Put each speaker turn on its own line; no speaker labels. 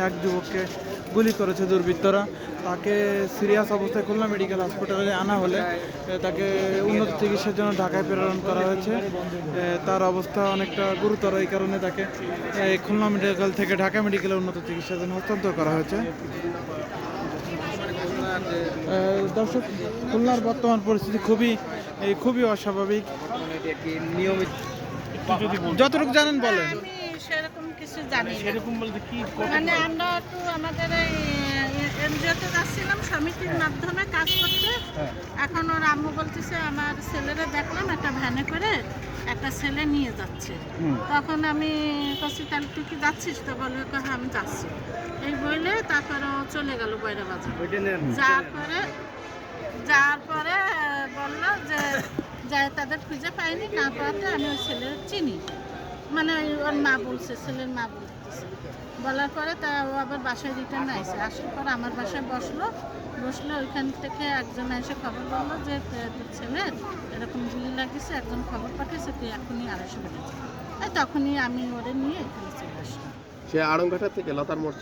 এক যুবককে গুলি করেছে দুর্বৃত্তরা। তাকে সিরিয়াস অবস্থায় খুলনা মেডিকেল হসপিটালে আনা হলে তাকে উন্নত চিকিৎসার জন্য ঢাকায় প্রেরণ করা হয়েছে। তার অবস্থা অনেকটা গুরুতর, এই কারণে তাকে খুলনা মেডিকেল থেকে ঢাকা মেডিকেলে উন্নত চিকিৎসার জন্য হস্তান্তর করা হয়েছে। দর্শক, খুলনার বর্তমান পরিস্থিতি খুবই অস্বাভাবিক। নিয়মিত যতটুকু জানেন বলেন।
আমি সেরকম কিছু জানি না।
সেরকম বলতে কি
মানে আমরা একটু আমাদের এই এনজিওতে যাচ্ছিলাম সমিতির মাধ্যমে কাজ করতে। এখন ওর আম্মু বলতেছে আমার ছেলেরা দেখলাম একটা ভ্যানে করে একটা ছেলে নিয়ে যাচ্ছে। তখন আমি বলছি তাহলে তুই কি যাচ্ছিস? তো বলবে হ্যাঁ আমি যাচ্ছি। এই বলে তারপরে ও চলে গেল বৈরা বাজার। যাওয়ার পরে বললো যে যায় তাদের খুঁজে পাইনি, না পাওয়াতে আমি ওই ছেলের চিনি, মানে ওর মা বলছে, ছেলের মা বলতেছে। বলার পরে তা ও আবার বাসায় রিটার্ন আসে। আসার পর আমার বাসায় বসলো ওইখান থেকে একজন এসে খবর বললো যে তোর ছেলের এরকম গুলি লাগিয়েছে, একজন খবর পাঠিয়েছে, তুই এখনই আড়াইশো বেড়েছে। তখনই আমি ওরে নিয়ে এখানে চলে আসলাম।
সে আড়ংঘাটা থেকে লতার মোড়